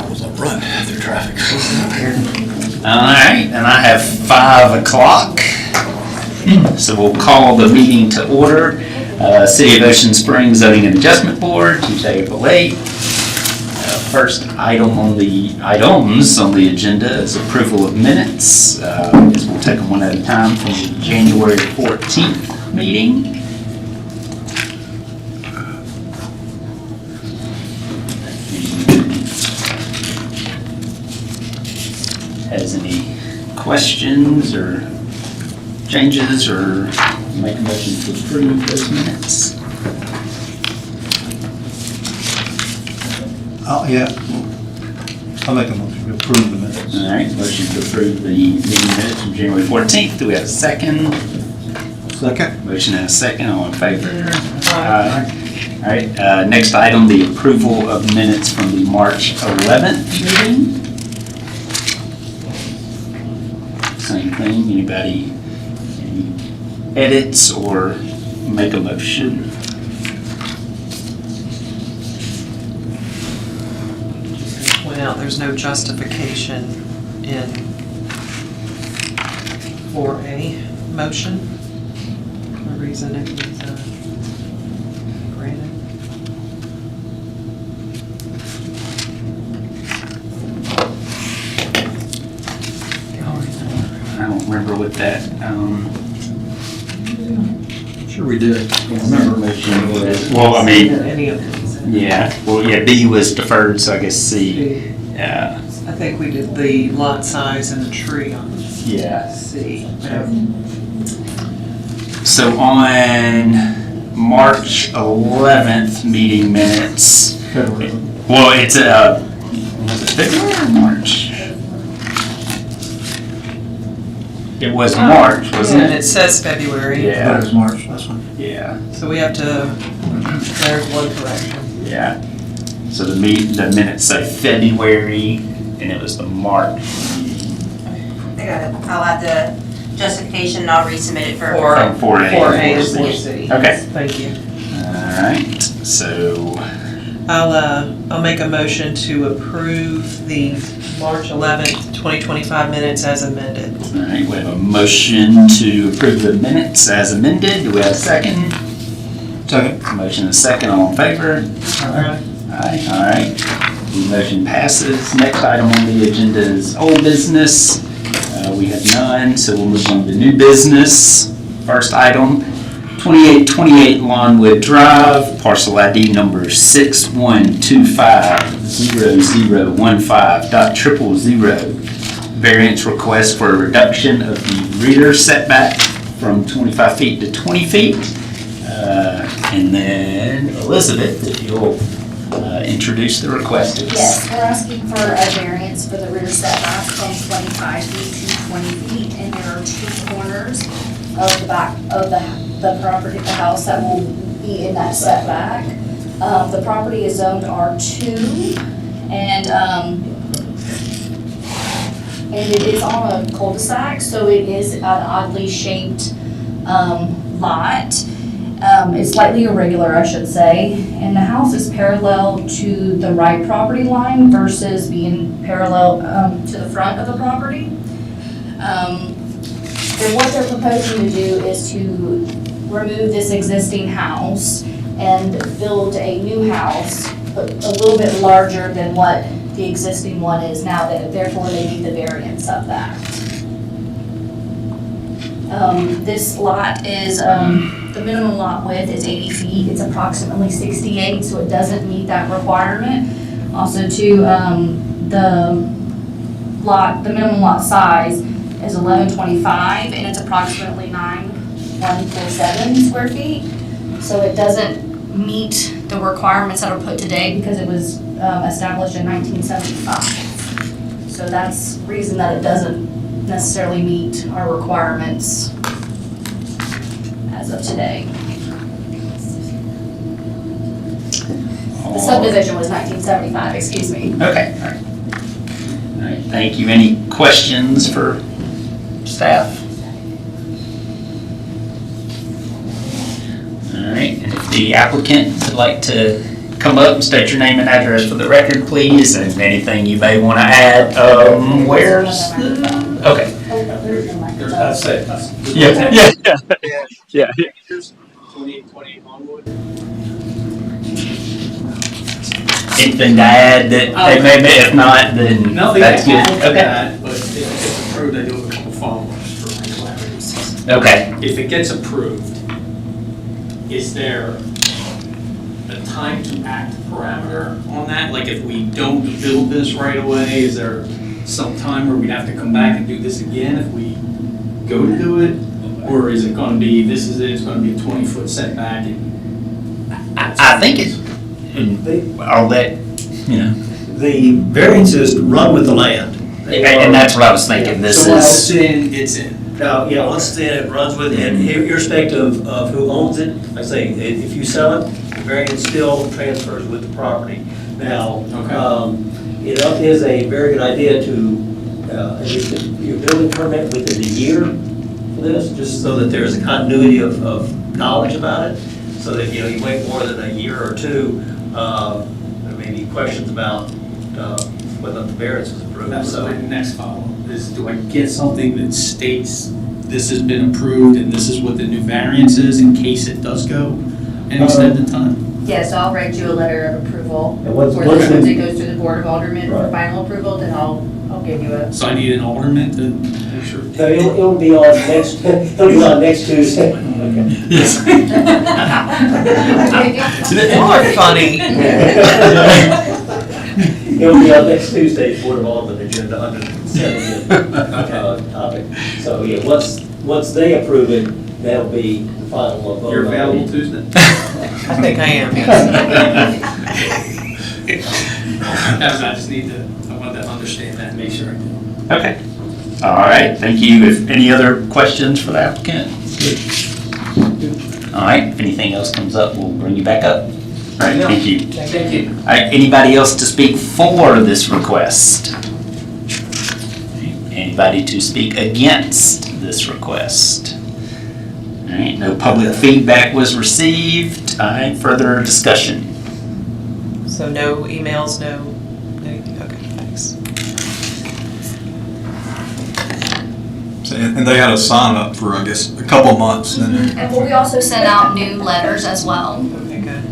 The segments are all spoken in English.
was a run through traffic. All right, and I have 5 o'clock. So we'll call the meeting to order. City of Ocean Springs Zoning and Adjustment Board, Tuesday, April 8th. First item on the items on the agenda is approval of minutes. We'll take them one at a time from the January 14th meeting. Has any questions or changes, or make a motion to approve those minutes? I'll make a motion to approve the minutes. All right, motion to approve the meeting minutes from January 14th. Do we have a second? Second. Motion and a second, all in favor? Aye. All right, next item, the approval of minutes from the March 11th meeting. Same thing, anybody, any edits or make a motion? Point out there's no justification in 4A motion. The reason it was granted. I don't remember what that, Sure we did. Don't remember. motion was. Well, I mean, Any of these. yeah, well, yeah, B was deferred, so I guess C, yeah, I think we did the lot size and the tree on yeah. C. So on March 11th meeting minutes, well, it's, was it February or March? It was March, wasn't And it? it says February. Yeah. That was March, that's one. Yeah, So we have to, there's one correction. yeah. So the minutes say February, and it was the March. I got it. I'll add the justification and I'll resubmit it for. Or From 4A. 4A and 4C. Okay. Thank you. All right, so, I'll make a motion to approve the March 11th, 2025 minutes as amended. all right, we have a motion to approve the minutes as amended. Do we have a second? Second. Motion and a second, all in favor? Alright. Aye, all right. The motion passes. Next item on the agenda is old business. We have none, so we'll move on to new business. First item, 2828 Lawnwood Drive, parcel ID number 61250015.000. Variance request for a reduction of the rear setback from 25 feet to 20 feet. And then Elizabeth, if you'll introduce the request. Yes, we're asking for a variance for the rear setback from 25 feet to 20 feet, and there are 2 corners of the back of the property, the house that will be in that setback. The property is zoned R2, and it is on a cul-de-sac, so it is an oddly shaped lot. It's slightly irregular, I should say, and the house is parallel to the right property line versus being parallel to the front of the property. And what they're proposing to do is to remove this existing house and build a new house, but a little bit larger than what the existing one is now, that therefore they need the variance of that. This lot is, the minimum lot width is 80 feet. It's approximately 68, so it doesn't meet that requirement. Also too, the minimum lot size is 1125, and it's approximately 9147 square feet. So it doesn't meet the requirements that are put today because it was established in 1975. So that's the reason that it doesn't necessarily meet our requirements as of today. The subdivision was 1975, excuse me. Okay, all right. All right, thank you. Any questions for staff? All right, and if the applicant would like to come up and state your name and address for the record, please, and anything you may want to add. Where's the, okay. There's that say. Yeah. 2020 onward. Anything to add that they may, if not, then Nothing that's good. wrong with Okay. that, but if it's approved, I do have a couple follow-ups for regularities. Okay. If it gets approved, is there a time to act parameter on that? Like if we don't build this right away, is there some time where we'd have to come back and do this again if we go to do it? Or is it gonna be, this is it, it's gonna be a 20-foot setback and I think it's, all that, you know, The variances run with the land. and that's what I was thinking. This so once is, it's in, it's in. Now, yeah, once then it runs with it, irrespective of who owns it. Like I say, if you sell it, the variance still transfers with the property. Now, Okay. it is a very good idea to, issue your building permit within a year for this, just so that there's a continuity of knowledge about it. So that, you know, you wait more than a year or two, there may be questions about whether the variance was approved. That was So- my next follow-up, is do I get something that states this has been approved and this is what the new variance is in case it does go an extended time? Yes, I'll write you a letter of approval. And once- For once this, once we- it goes to the Board of Aldermen for Right. final approval, then I'll give you a. So I need an alderman to make sure. No, it'll be on next, it'll be on next Tuesday. Okay. Yes. Y'all are funny. It'll be on next Tuesday's Board of Alderman agenda under the consent agenda, topic. So, yeah, once they approve it, that'll be the final vote. You're on it. available Tuesday? I think I am, yes. I just need to, I want to understand that and make sure I do. okay. All right, thank you. If any other questions for the applicant? All right, if anything else comes up, we'll bring you back up. All right, thank you. Thank you. All right, anybody else to speak for this request? Anybody to speak against this request? All right, no public feedback was received. All right, further discussion. So no emails, no anything, okay, thanks. And they had a sign up for, I guess, a couple months, then And we also sent out new letters as well. Okay, good.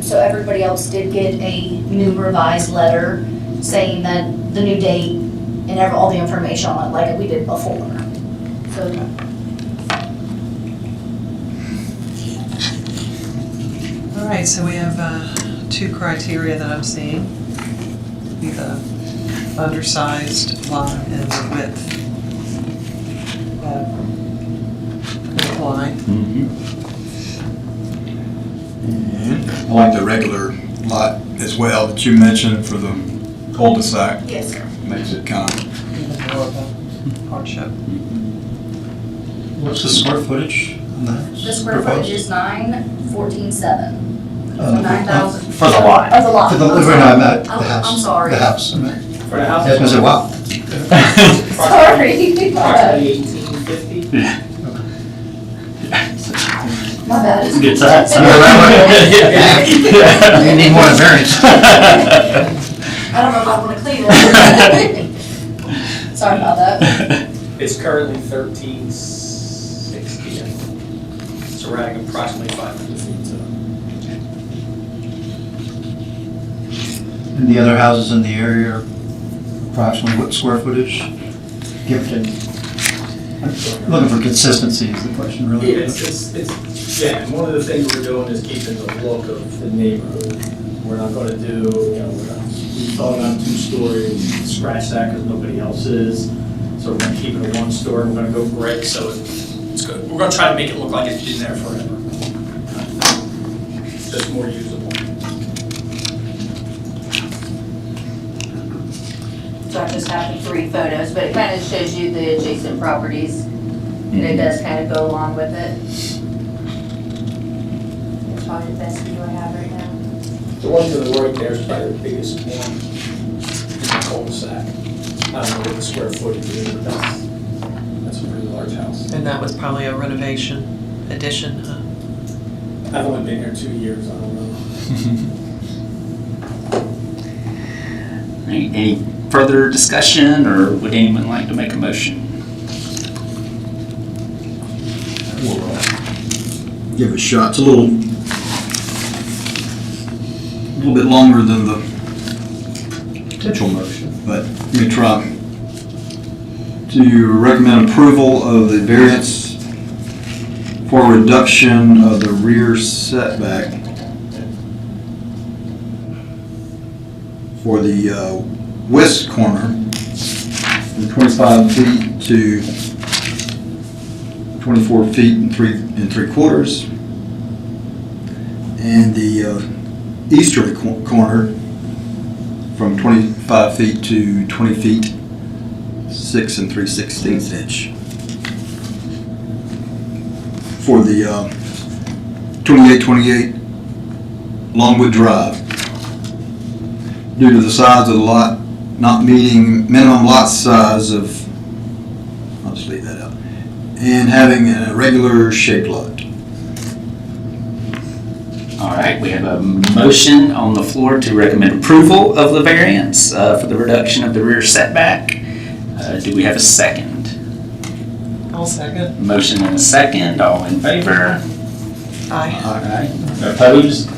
So everybody else did get a new revised letter saying that the new date and all the information on it, like we did before. So All right, so we have two criteria that I'm seeing. Be the undersized lot and the width. Comply. I like the regular lot as well that you mentioned for the cul-de-sac. yes, sir. Makes it kind of, Even more of a hardship. what's the square footage on that? The square footage is 914.7. So Uh, 9,000. For the lot. Of the lot. For the, I'm no, sorry. I meant the I'm house. sorry. The house, I meant. For the house. I was gonna say, wow. Sorry. Approximately 1850. My bad. Good size. You need more than variance. I don't know if I want to clean it. Sorry about that. It's currently 1360. So we're adding approximately 500 feet to it. And the other houses in the area are approximately what square footage? Give or take. Looking for consistency is the question, really. Yeah, yeah, and one of the things we're doing is keeping the look of the neighborhood. We're not gonna do, we thought about 2-story, scratch that because nobody else is. So we're gonna keep it a 1-story, we're gonna go brick, so it's good. We're gonna try to make it look like it's been there forever. Just more usable. So I just have the 3 photos, but it kind of shows you the adjacent properties, and it does kind of go along with it. It's probably the best view I have right now. The one to the right there is probably the biggest one in the cul-de-sac. I don't know what the square footage is, but that's a pretty large house. And that was probably a renovation addition, huh? I've only been here 2 years, I don't know. right, any further discussion, or would anyone like to make a motion? Give it a shot. It's a little bit longer than the potential motion, but let me try. To recommend approval of the variance for reduction of the rear setback for the west corner from 25 feet to 24 feet and 3/4, and the easterly corner from 25 feet to 20 feet 6 3/16 inch for the 2828 Longwood Drive. Due to the size of the lot not meeting minimum lot size of, I'll just leave that out, and having a regular shaped lot. All right, we have a motion on the floor to recommend approval of the variance for the reduction of the rear setback. Do we have a second? I'll second. Motion and a second, all in favor? Aye. All right, opposed?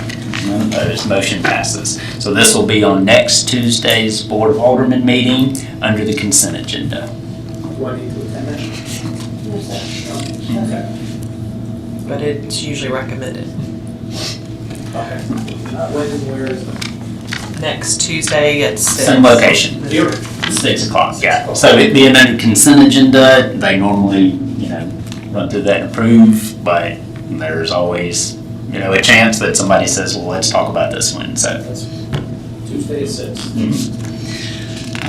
None opposed, motion passes. So this will be on next Tuesday's Board of Aldermen meeting under the consent agenda. Do I need to attend that? Okay. But it's usually recommended. Okay. When and where is it? Next Tuesday at 6. Same location. Here. 6 o'clock, yeah. So it being under consent agenda, they normally, run through that and approve, but there's always, a chance that somebody says, well, let's talk about this one, so. That's Tuesday at 6.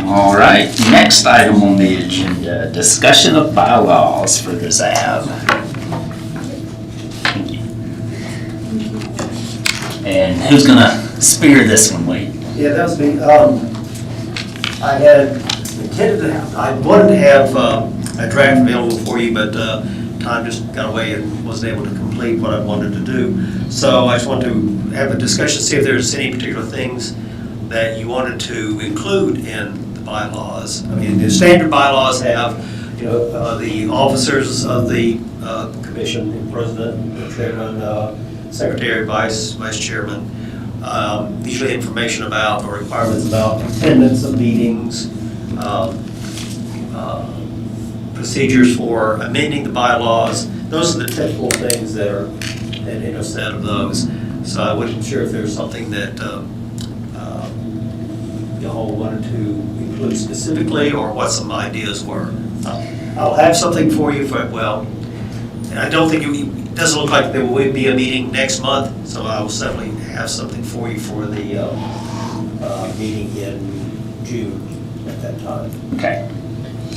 All right, next item on the agenda, discussion of bylaws for the ZAB. Thank you. And who's gonna spear this one, Wade? Yeah, that was me. I had intended to have, I wanted to have a draft available for you, but time just got away and wasn't able to complete what I wanted to do. So I just wanted to have a discussion, see if there's any particular things that you wanted to include in the bylaws. I mean, the standard bylaws have, the officers of the commission, the president, the chairman, secretary, vice chairman, usually information about or requirements about attendance of meetings, procedures for amending the bylaws. Those are the typical things that are in a set of those. So I wasn't sure if there's something that y'all wanted to include specifically, or what some ideas were. I'll have something for you and I don't think it doesn't look like there will be a meeting next month, so I will certainly have something for you for the meeting in June at that time. Okay.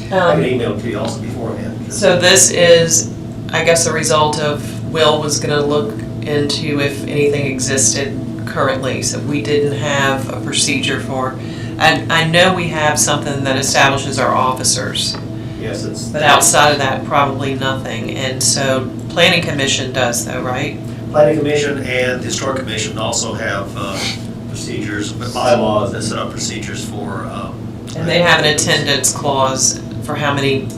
I can email to you also beforehand. So this is, I guess, a result of Will was gonna look into if anything existed currently. So we didn't have a procedure for, and I know we have something that establishes our officers, Yes, it's. but outside of that, probably nothing. And so Planning Commission does though, right? Planning Commission and the Historic Commission also have procedures, bylaws that set up procedures for. And they have an attendance clause for how many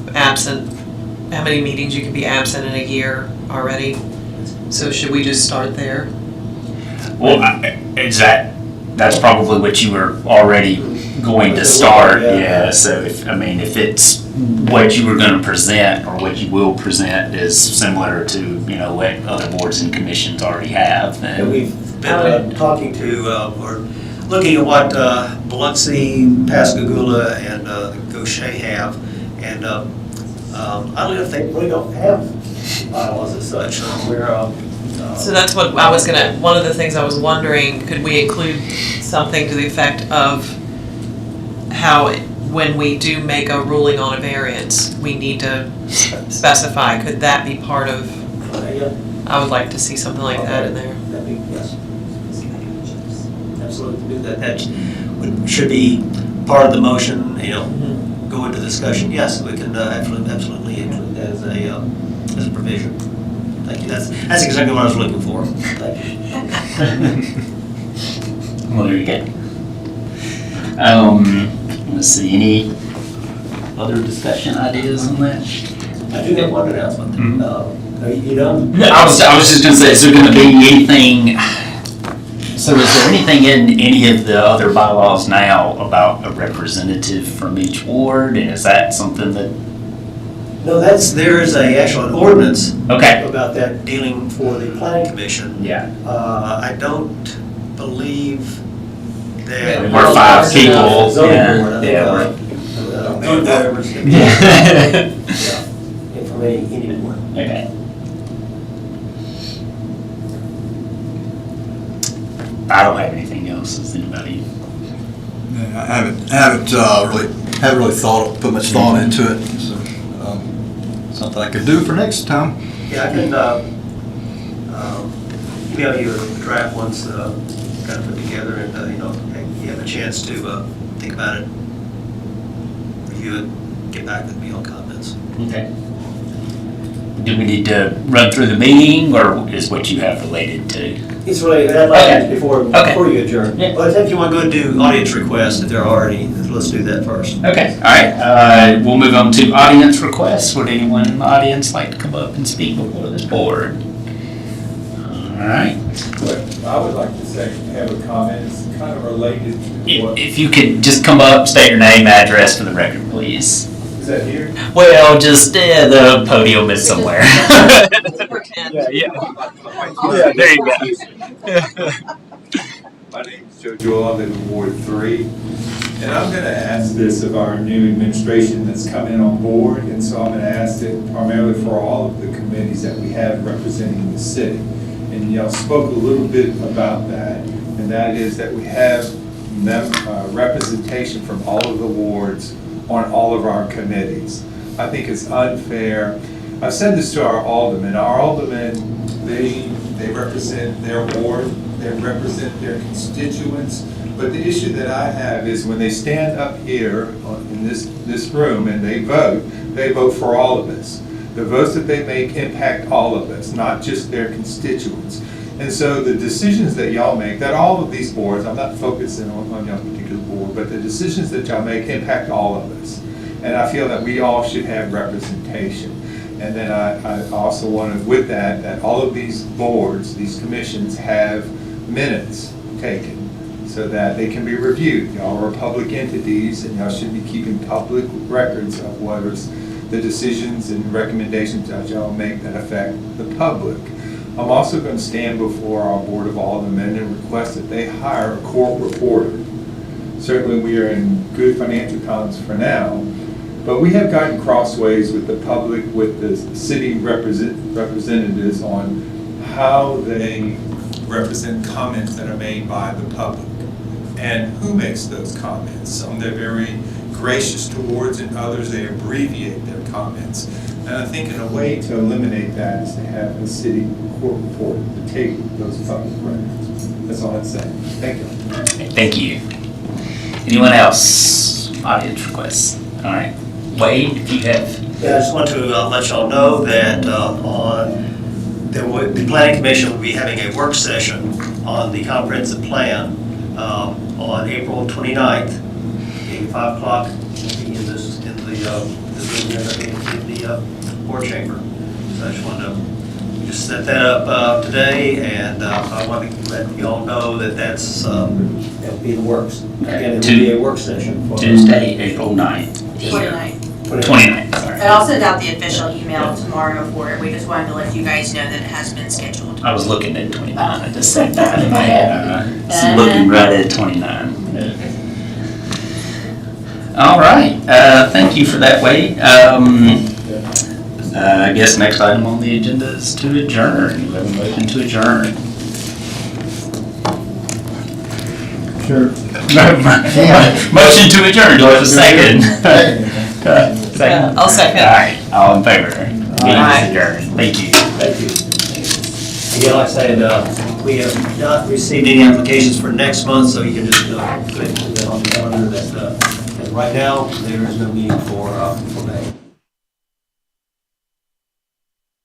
meetings you can be absent in a year already. So should we just start there? Well, that's probably what you were already going to start, yeah. So if it's what you were gonna present or what you will present is similar to, what other boards and commissions already have, And then. we've been talking to, or looking at what Biloxi, Pascagoula, and Goshen have, and I don't think we don't have bylaws as such. So that's what I was one of the things I was wondering, could we include something to the effect of how, when we do make a ruling on a variance, we need to specify, could that be part of, I would like to see something like that in there. Yes. Absolutely, that should be part of the motion, go into discussion. Yes, we can absolutely include that as a provision. Thank you, that's exactly what I was looking for. Thank you. Well, there you go. Let's see, any other discussion ideas on that? I do have one announcement. Mhm. Are you done? No, I was just gonna say, is there gonna be anything, so is there anything in any of the other bylaws now about a representative from each ward? And is that something that, No, there is a actual ordinance okay, about that dealing for the planning commission. yeah. I don't believe that. We're five people, Zoning yeah, board, I think, yeah, whatever's gonna be. Yeah. Yeah, from any board. Okay. I don't have anything else, does anybody? Yeah, I haven't really put much thought into it, so, something I could do for next time. Yeah, I can, email you a draft once, kind of put together and, if you have a chance to, think about it, review it, get back with me on comments. Okay. Do we need to run through the meeting, or is what you have related to? It's really, I'd like Okay. to, before you adjourn. Yeah. But if you want to go do audience requests, if there are any, let's do that first. Okay, all right, we'll move on to audience requests. Would anyone in the audience like to come up and speak before this board? All right. What I would like to say, have a comment, it's kind of related to what, If you could just come up, state your name, address for the record, please. is that here? Well, just, the podium is somewhere. Yeah, there you go. My name's Joe Joel, I live in Ward 3, and I'm gonna ask this of our new administration that's coming on board, and so I'm gonna ask it primarily for all of the committees that we have representing the city. And y'all spoke a little bit about that, and that is that we have representation from all of the wards on all of our committees. I think it's unfair. I've said this to our aldermen. Our aldermen, they represent their ward, they represent their constituents, but the issue that I have is when they stand up here in this room and they vote for all of us. The votes that they make impact all of us, not just their constituents. And so the decisions that y'all make, that all of these boards, I'm not focusing on y'all particular board, but the decisions that y'all make impact all of us. And I feel that we all should have representation. And then I also wanted with that all of these boards, these commissions have minutes taken so that they can be reviewed. Y'all are public entities and y'all should be keeping public records of what is the decisions and recommendations that y'all make that affect the public. I'm also going to stand before our Board of Aldermen and request that they hire a court reporter. Certainly we are in good financial times for now, but we have gotten crossways with the public, with the city representatives on how they represent comments that are made by the public and who makes those comments. Some they're very gracious towards, and others they abbreviate their comments. And I think in a way to eliminate that is to have a city court reporter to take those public records. That's all I'd say. Thank you. Thank you. Anyone else? Audience requests? All right. Wade, if you have. Yeah, I just want to let y'all know that the Planning Commission will be having a work session on the comprehensive plan on April 29th, at 5 o'clock, in the board chamber. So I just wanted to just set that up today, and I want to let y'all know that that'll be the works. Again, it will be a work session. For Tuesday, April 9th. 29th. 29th, sorry. And I'll send out the official email tomorrow for it. We just wanted to let you guys know that it has been scheduled. I was looking at 29, I just said that in my head. It's looking right at 29. All right, thank you for that, Wade. I guess next item on the agenda is to adjourn. We have a motion to adjourn. Sure. Motion to adjourn, do I have a second? Second? I'll second. All right, all in favor? Meeting Aye. is adjourned. Thank you. Thank you. Again, like I said, we have not received any applications for next month, so you can just go ahead and put that on the calendar. That right now, there is no need for next